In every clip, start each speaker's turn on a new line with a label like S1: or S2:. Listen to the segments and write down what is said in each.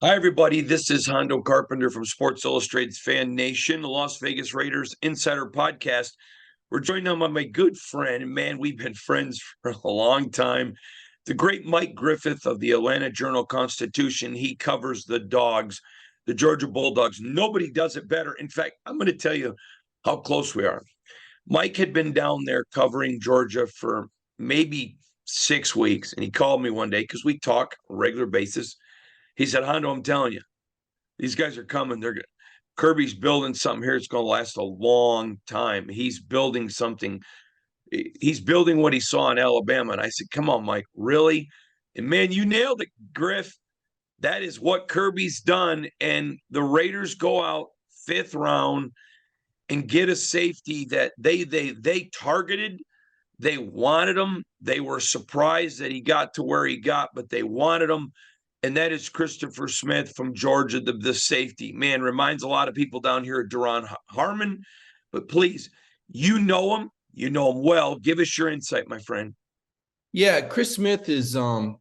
S1: Hi, everybody. This is Hondo Carpenter from Sports Illustrated's Fan Nation, the Las Vegas Raiders Insider Podcast. We're joined now by my good friend, and man, we've been friends for a long time, the great Mike Griffith of the Atlanta Journal-Constitution. He covers the Dogs, the Georgia Bulldogs. Nobody does it better. In fact, I'm going to tell you how close we are. Mike had been down there covering Georgia for maybe 6 weeks, and he called me one day because we talk on a regular basis. He said, Hondo, I'm telling you, these guys are coming. They're good. Kirby's building something here. It's going to last a long time. He's building something. He's building what he saw in Alabama. And I said, come on, Mike, really? And man, you nailed it, Griff. That is what Kirby's done. And the Raiders go out fifth round and get a safety that they targeted. They wanted him. They were surprised that he got to where he got, but they wanted him. And that is Christopher Smith from Georgia, the safety. Man, reminds a lot of people down here at Duron Harmon. But please, you know him well. Give us your insight, my friend.
S2: Yeah, Chris Smith is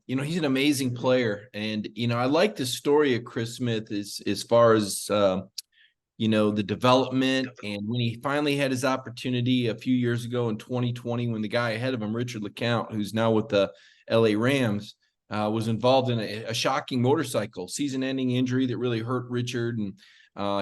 S2: he's an amazing player. And I like the story of Chris Smith as far as the development, and when he finally had his opportunity a few years ago in 2020, when the guy ahead of him, Richard LeCounte, who's now with the LA Rams, was involved in a shocking motorcycle season-ending injury that really hurt Richard. And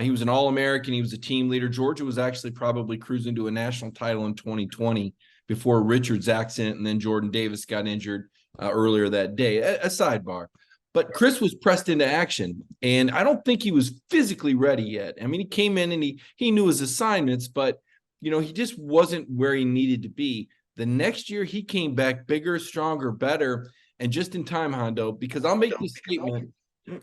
S2: he was an All-American. He was a team leader. Georgia was actually probably cruising to a national title in 2020 before Richard's accident, and then Jordan Davis got injured earlier that day. A sidebar. But Chris was pressed into action, and I don't think he was physically ready yet. I mean, he came in and he knew his assignments, but, he just wasn't where he needed to be. The next year, he came back bigger, stronger, better, and just in time, Hondo, because I'll make this statement,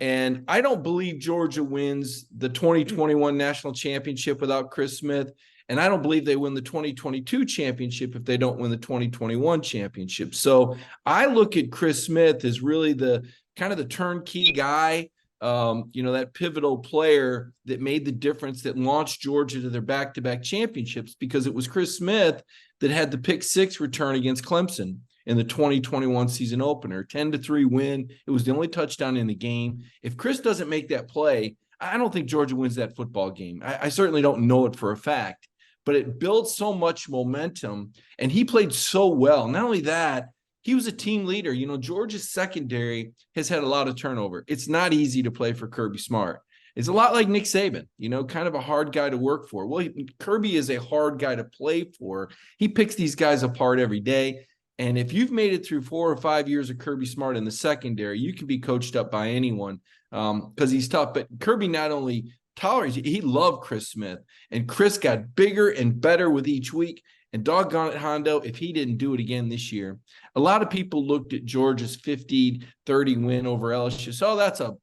S2: and I don't believe Georgia wins the 2021 national championship without Chris Smith, and I don't believe they win the 2022 championship if they don't win the 2021 championship. So I look at Chris Smith as really the kind of the turnkey guy, that pivotal player that made the difference, that launched Georgia to their back-to-back championships, because it was Chris Smith that had the pick six return against Clemson in the 2021 season opener, 10-3 win. It was the only touchdown in the game. If Chris doesn't make that play, I don't think Georgia wins that football game. I certainly don't know it for a fact, but it builds so much momentum, and he played so well. Not only that, he was a team leader. Georgia's secondary has had a lot of turnover. It's not easy to play for Kirby Smart. It's a lot like Nick Saban, kind of a hard guy to work for. Well, Kirby is a hard guy to play for. He picks these guys apart every day. And if you've made it through 4 or 5 years of Kirby Smart in the secondary, you can be coached up by anyone because he's tough. But Kirby not only tolerates, he loved Chris Smith. And Chris got bigger and better with each week. And doggone it, Hondo, if he didn't do it again this year. A lot of people looked at Georgia's 50-30 win over LSU. So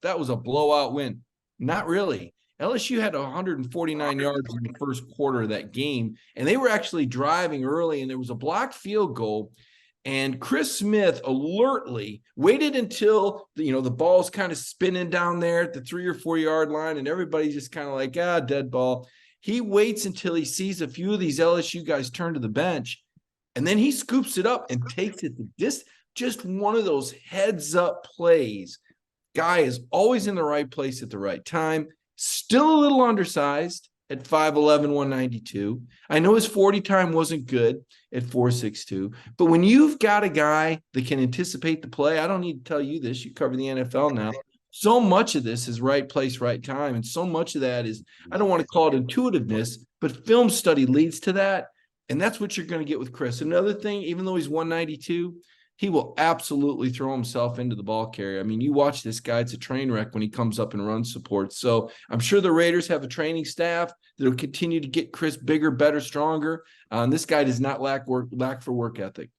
S2: that was a blowout win. Not really. LSU had 149 yards in the first quarter of that game, and they were actually driving early, and there was a blocked field goal. And Chris Smith alertly waited until the ball's kind of spinning down there at the 3 or 4 yard line, and everybody's just kind of like, dead ball. He waits until he sees a few of these LSU guys turn to the bench, and then he scoops it up and takes it to just one of those heads-up plays. Guy is always in the right place at the right time, still a little undersized at 5'11", 192. I know his 40 time wasn't good at 4.62, but when you've got a guy that can anticipate the play, I don't need to tell you this, you cover the NFL now, so much of this is right place, right time. And so much of that is, I don't want to call it intuitiveness, but film study leads to that. And that's what you're going to get with Chris. Another thing, even though he's 192, he will absolutely throw himself into the ball carrier. I mean, you watch this guy, it's a train wreck when he comes up and runs support. So I'm sure the Raiders have a training staff that will continue to get Chris bigger, better, stronger. This guy does not lack for work ethic.